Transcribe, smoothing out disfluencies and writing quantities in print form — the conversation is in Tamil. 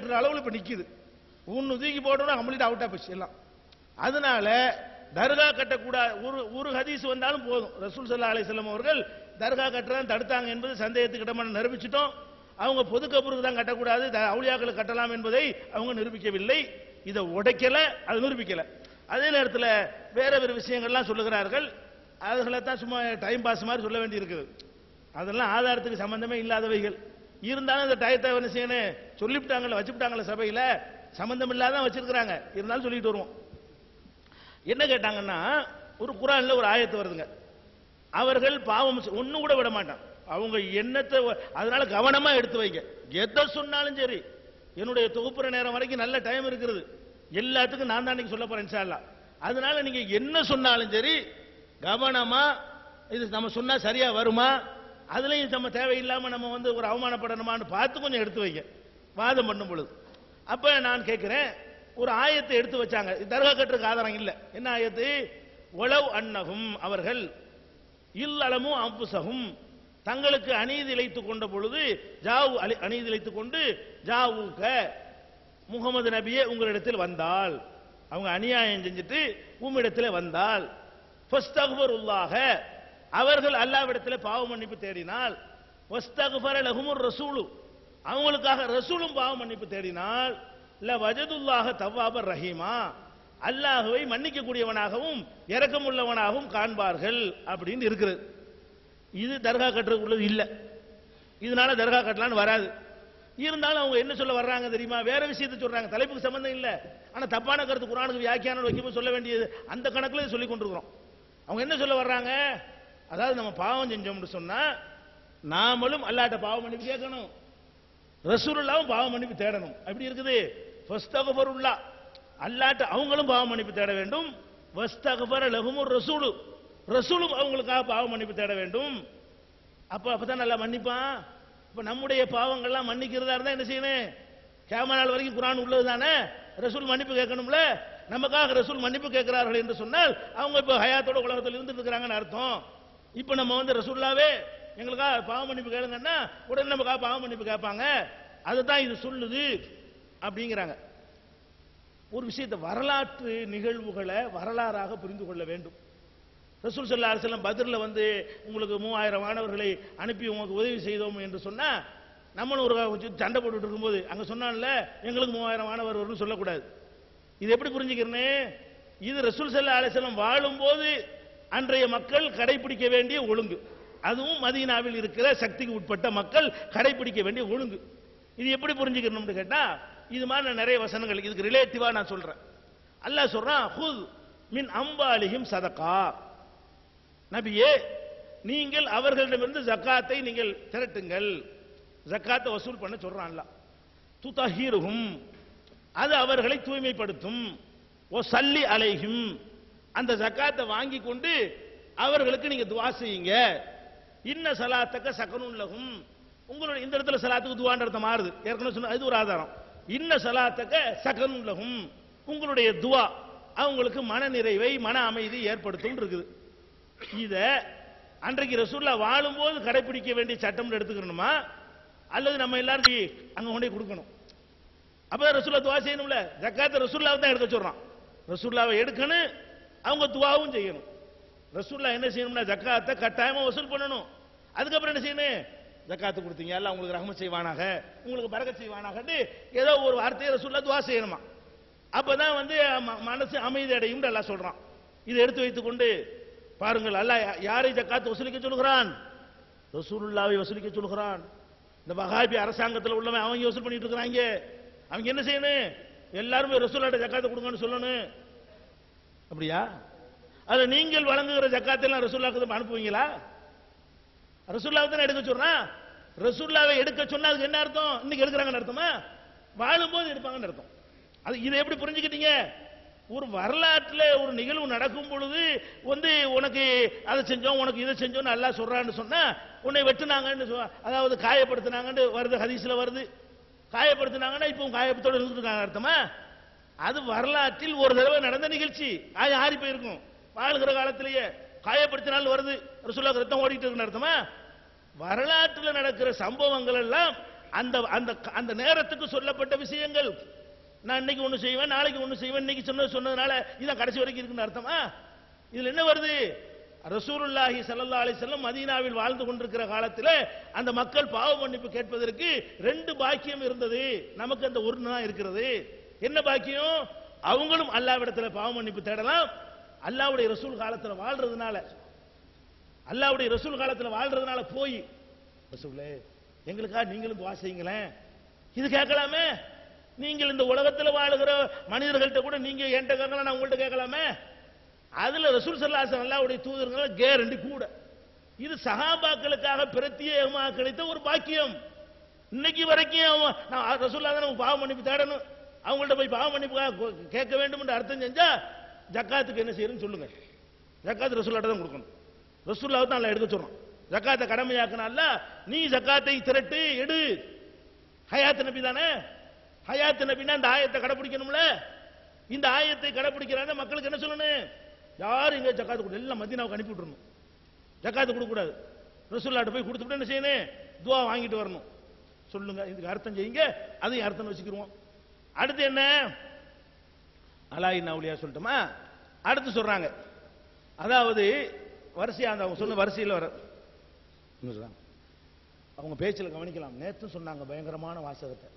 கட்டுற அளவுல இப்ப நிக்குது. ஒன்னு தூக்கி போட்டோம்னா கம்ப்ளீட் அவுட் ஆஃப் போச்சு எல்லாம். அதனால தர்கா கட்டக்கூடாது. ஒரு ஹதீஸ் வந்தாலும் போதும். ரசூல் ஸல்லல்லாஹு அலைஹி வஸல்லம் அவர்கள் தர்கா கட்டுறதான் தடுத்தாங்க என்பது சந்தேகத்துக்கு இடமான நிரூபிச்சிட்டோம். அவங்க பொது கபருக்கு தான் கட்டக்கூடாது, அவுலியாக்களுக்கு கட்டலாம் என்பதை அவங்க நிரூபிக்கவில்லை. இதை உடைக்கல, அது நிரூபிக்கல. அதே நேரத்தில் வேற வேறு விஷயங்கள்லாம் சொல்லுகிறார்கள். அதுகளை தான் சும்மா டைம் பாஸ் மாதிரி சொல்ல வேண்டி இருக்குது. அதெல்லாம் ஆதாரத்துக்கு சம்பந்தமே இல்லாதவைகள். இருந்தாலும் இந்த டயத்தை என்ன செய்யணும், சொல்லிவிட்டாங்கல்ல, வச்சுவிட்டாங்கல்ல சபையில், சம்பந்தம் இல்லாதான் வச்சிருக்கிறாங்க. இருந்தாலும் சொல்லிட்டு வருவோம். என்ன கேட்டாங்கன்னா, ஒரு குர்ஆன்ல ஒரு ஆயத்து வருதுங்க. அவர்கள் பாவம் ஒண்ணு கூட விட மாட்டான். அவங்க எண்ணத்தை அதனால கவனமா எடுத்து வைங்க. எதை சொன்னாலும் சரி, என்னுடைய தொகுப்புற நேரம் வரைக்கும் நல்ல டைம் இருக்கிறது. எல்லாத்துக்கும் நான் தான் நீங்க சொல்ல போறேன் இன்ஷா அல்லாஹ். அதனால நீங்க என்ன சொன்னாலும் சரி கவனமா, இது நம்ம சொன்னா சரியா வருமா, அதுலயும் நம்ம தேவையில்லாம நம்ம வந்து ஒரு அவமானப்படணுமான்னு பார்த்து கொஞ்சம் எடுத்து வைங்க வாதம் பண்ணும் பொழுது. அப்ப நான் கேட்கிறேன், ஒரு ஆயத்தை எடுத்து வச்சாங்க. தர்கா கட்டுறதுக்கு ஆதாரம் இல்லை. என்ன ஆயத்து? ஒலவ் அன்னகும், அவர்கள் இல்லளமும் அம்புசகும், தங்களுக்கு அநீதி இழைத்துக் கொண்ட பொழுது, ஜாவு அநீதி இழைத்துக் கொண்டு, ஜாவுக முகமது நபியே உங்களிடத்தில் வந்தால், அவங்க அநியாயம் செஞ்சுட்டு உம்மிடத்தில் வந்தால், ஃபஸ்தக்ஃபிருல்லாஹ, அவர்கள் அல்லாஹ்விடத்தில் பாவ மன்னிப்பு தேடினால், வஸ்தக்ஃபர லஹுமுர் ரசூலு, அவங்களுக்காக ரசூலும் பாவ மன்னிப்பு தேடினால், ல வஜதுல்லாஹ தவ்வாபர் ரஹீமா, அல்லாஹ்வை மன்னிக்கக்கூடியவனாகவும் இரக்கமுள்ளவனாகவும் காண்பார்கள் அப்படின்னு இருக்குது. இது தர்கா கட்டுறதுக்குள்ளது இல்லை. இதனால தர்கா கட்டலான்னு வராது. இருந்தாலும் அவங்க என்ன சொல்ல வர்றாங்க தெரியுமா? வேற விஷயத்தை சொல்றாங்க, தலைப்புக்கு சம்பந்தம் இல்லை. ஆனா தப்பான கருத்து குர்ஆனுக்கு வியாக்கியானம் வைக்கும்போது சொல்ல வேண்டியது அந்த கணக்குல சொல்லி கொண்டிருக்கிறோம். அவங்க என்ன சொல்ல வர்றாங்க? அதாவது நம்ம பாவம் செஞ்சோம்னு சொன்னா நாமளும் அல்லாஹ்ட்ட பாவ மன்னிப்பு கேட்கணும், ரசூலுல்லாஹ்வும் பாவ மன்னிப்பு தேடணும். அப்படி இருக்குது. ஃபஸ்தக்ஃபிருல்லாஹ், அல்லாஹ்ட்ட அவங்களும் பாவ மன்னிப்பு தேட வேண்டும். வஸ்தக்ஃபர லஹுமுர் ரசூலு, ரசூலும் அவங்களுக்காக பாவ மன்னிப்பு தேட வேண்டும். அப்பதான் நல்லா மன்னிப்பான். இப்ப நம்முடைய பாவங்கள்லாம் மன்னிக்கிறதா இருந்தா என்ன செய்யணும்? கியாமத் நாள் வரைக்கும் குர்ஆன் உள்ளது தானே, ரசூல் மன்னிப்பு கேட்கணும்ல. நமக்காக ரசூல் மன்னிப்பு கேட்கிறார்கள் என்று சொன்னால் அவங்க இப்ப ஹயாத்தோட உலகத்தில் இருந்துட்டு இருக்கிறாங்கன்னு அர்த்தம். இப்ப நம்ம வந்து ரசூலுல்லாவே எங்களுக்காக பாவ மன்னிப்பு கேளுங்கன்னா உடனே நமக்காக பாவ மன்னிப்பு கேட்பாங்க. அதுதான் இது சொல்லுது அப்படிங்கிறாங்க. ஒரு விஷயத்தை, வரலாற்று நிகழ்வுகளை வரலாறாக புரிந்து கொள்ள வேண்டும். ரசூல் ஸல்லல்லாஹு அலைஹி வஸல்லம் பத்ர்ல வந்து உங்களுக்கு 3000 மாணவர்களை அனுப்பி உங்களுக்கு உதவி செய்தோம் என்று சொன்னா, நம்மளும் ஒரு சண்டை போட்டுட்டு இருக்கும்போது அங்க சொன்னான்ல எங்களுக்கு 3000 மாணவர் வரும்னு சொல்லக்கூடாது. இது எப்படி புரிஞ்சுக்கிறேன்னு, இது ரசூல் ஸல்லல்லாஹு அலைஹி வஸல்லம் வாழும்போது அன்றைய மக்கள் கடைபிடிக்க வேண்டிய ஒழுங்கு, அதுவும் மதீனாவில் இருக்கிற சக்திக்கு உட்பட்ட மக்கள் கடைபிடிக்க வேண்டிய ஒழுங்கு. இது எப்படி புரிஞ்சுக்கணும்னு கேட்டா, இது மாதிரி நிறைய வசனங்கள் இதுக்கு ரிலேட்டிவா நான் சொல்றேன். அல்லாஹ் சொல்றான், ஹுத் மின் அம்வாலிஹிம் சதகா, நபியே நீங்கள் அவர்களிடமிருந்து ஜக்காத்தை நீங்கள் திரட்டுங்கள், ஜக்காத்தை வசூல் பண்ண சொல்றான் அல்லாஹ். துதஹிருஹும், அது அவர்களை தூய்மைப்படுத்தும். ஓ சல்லி அலைஹிம், அந்த ஜக்காத்தை வாங்கி கொண்டு அவர்களுக்கு நீங்க துஆ செய்யுங்க. இன்ன ஸலாத்தக சகனுன் லஹும், உங்களுடைய இந்த இடத்துல ஸலாத்துக்கு துஆன்ற அர்த்தம் மாறுது, ஏற்கனவே சொன்ன இது ஒரு ஆதாரம். இன்ன ஸலாத்தக சகனுன் லஹும், உங்களுடைய துஆ அவங்களுக்கு மன நிறைவை மன அமைதி ஏற்படுத்தும் இருக்குது. இத அன்றைக்கு ரசூலுல்லாஹ் வாழும்போது கடைபிடிக்க வேண்டிய சட்டம் எடுத்துக்கணுமா, அல்லது நம்ம எல்லாரும் அங்க கொண்டே கொடுக்கணும்? அப்ப ரசூலுல்லாஹ் துஆ செய்யணும்ல. ஜக்காத்தை ரசூலுல்லாஹ் தான் எடுக்க சொல்றான். ரசூலுல்லாஹ் எடுக்கணும், அவங்க துஆவும் செய்யணும். ரசூலுல்லாஹ் என்ன செய்யணும்னா ஜக்காத்தை கட்டாயமா வசூல் பண்ணணும். அதுக்கப்புறம் என்ன செய்யணும்? ஜக்காத்து கொடுத்தீங்க, அல்லாஹ் உங்களுக்கு ரஹ்மத் செய்வானாக, உங்களுக்கு பரக்கத் செய்வானாக, ஏதோ ஒரு வார்த்தையை ரசூலுல்லாஹ் துஆ செய்யணுமா. அப்பதான் வந்து மனசு அமைதி அடையும் அல்லாஹ் சொல்றான். இதை எடுத்து வைத்துக் கொண்டு பாருங்கள், அல்லாஹ் யாரை ஜக்காத் வசூலிக்க சொல்கிறான்? ரசூலுல்லாஹ்வை வசூலிக்க சொல்கிறான். இந்த வஹாபி அரசாங்கத்தில் உள்ளவன் அவங்க வசூல் பண்ணிட்டு இருக்கிறாங்க. அவங்க என்ன செய்யணும்? எல்லாரும் ரசூலுல்லாஹ்ட்ட ஜக்காத்தை கொடுங்கன்னு சொல்லணும். அப்படியா? அது நீங்கள் வழங்குகிற ஜக்காத்தெல்லாம் ரசூலுல்லாஹ்க்கு அனுப்புவீங்களா? ரசூலுல்லாஹ் தானே எடுக்க சொல்றான். ரசூலுல்லாஹ்வை எடுக்க சொன்னா அதுக்கு என்ன அர்த்தம்? இன்னைக்கு எடுக்கிறாங்கன்னு அர்த்தமா? வாழும்போது எடுப்பாங்கன்னு அர்த்தம். அது இதை எப்படி புரிஞ்சுக்கிட்டீங்க? ஒரு வரலாற்றில் ஒரு நிகழ்வு நடக்கும் பொழுது வந்து உனக்கு அதை செஞ்சோம் உனக்கு இதை செஞ்சோம்னு அல்லாஹ் சொல்றான்னு சொன்னா, உன்னை வெட்டுனாங்கன்னு அதாவது காயப்படுத்தினாங்கன்னு வருது, ஹதீஸ்ல வருது. காயப்படுத்தினாங்கன்னா இப்போ காயப்பத்தோடு இருந்துருக்காங்க அர்த்தமா? அது வரலாற்றில் ஒரு தடவை நடந்த நிகழ்ச்சி, ஆறி போயிருக்கும். வாழ்கிற காலத்திலேயே காயப்படுத்தினால் வருது, ரசூலுல்லாஹ் ரத்தம் ஓடிட்டு இருக்குன்னு அர்த்தமா? வரலாற்றில் நடக்கிற சம்பவங்கள் எல்லாம் அந்த அந்த அந்த நேரத்துக்கு சொல்லப்பட்ட விஷயங்கள். நான் இன்னைக்கு ஒண்ணு செய்வேன், நாளைக்கு ஒண்ணு செய்வேன், இன்னைக்கு சொன்னதுனால இதான் கடைசி வரைக்கும் இருக்குன்னு அர்த்தமா? இதுல என்ன வருது? ரசூலுல்லாஹி ஸல்லல்லாஹு அலைஹி வஸல்லம் மதீனாவில் வாழ்ந்து கொண்டிருக்கிற காலத்தில் அந்த மக்கள் பாவ மன்னிப்பு கேட்பதற்கு 2 பாக்கியம் இருந்தது. நமக்கு அந்த ஒரு தான் இருக்கிறது. என்ன பாக்கியம்? அவங்களும் அல்லாஹ்விடத்தில் பாவ மன்னிப்பு தேடலாம். அல்லாஹ்வுடைய ரசூல் காலத்தில் வாழ்றதுனால போய் ரசூலே எங்களுக்காக நீங்களும் துஆ செய்யுங்களேன், இது கேட்கலாமே. நீங்கள் இந்த உலகத்தில் வாழுகிற மனிதர்கள்ட்ட கூட நீங்க என்கிட்ட கேட்கலாம், நான் உங்கள்கிட்ட கேட்கலாமே. அதுல ரசூல் ஸல்லல்லாஹு அலைஹி வஸல்லம் அல்லாஹ்வுடைய தூதர்கள் கேரண்டி கூட. இது சஹாபாக்களுக்காக பிரத்யேகமாக கிடைத்த ஒரு பாக்கியம். இன்னைக்கு வரைக்கும் நான் ரசூலுல்லாஹ் தான் பாவ மன்னிப்பு தேடணும், அவங்கள்ட்ட போய் பாவ மன்னிப்பு கேட்க வேண்டும் என்று அர்த்தம் செஞ்சா ஜக்காத்துக்கு என்ன செய்யணும்னு சொல்லுங்க. ஜக்காத் ரசூலுல்லாஹ் தான் கொடுக்கணும். ரசூலுல்லாஹ் தான் அல்லாஹ் எடுக்க சொல்றான். ஜக்காத்தை கடமையாக்குனால நீ ஜக்காத்தை திரட்டு எடு. ஹயாத் நபி தானே, ஹயாத் நபினா இந்த ஆயத்தை கடைபிடிக்கணும்ல. இந்த ஆயத்தை கடைபிடிக்கிறாங்க மக்களுக்கு என்ன சொல்லணும்? யாரும் இங்க ஜக்காத்து கொடு, எல்லாம் மதீனாவுக்கு அனுப்பி விட்டுறணும். ஜக்காத்து கொடுக்க கூடாது. ரசூலுல்லாஹ்ட்ட போய் கொடுத்துட்டு என்ன செய்யணும்? துஆ வாங்கிட்டு வரணும். சொல்லுங்க, இதுக்கு அர்த்தம் செய்யுங்க, அதையும் அர்த்தம் வச்சுக்கிருவோம். அடுத்து என்ன? அலாயின் அவுலியா சொல்லட்டுமா? அடுத்து சொல்றாங்க, அதாவது வரிசையா அந்த அவங்க சொன்ன வரிசையில் வர அவங்க பேச்சில் கவனிக்கலாம். நேற்று சொன்னாங்க பயங்கரமான வாசகத்தை.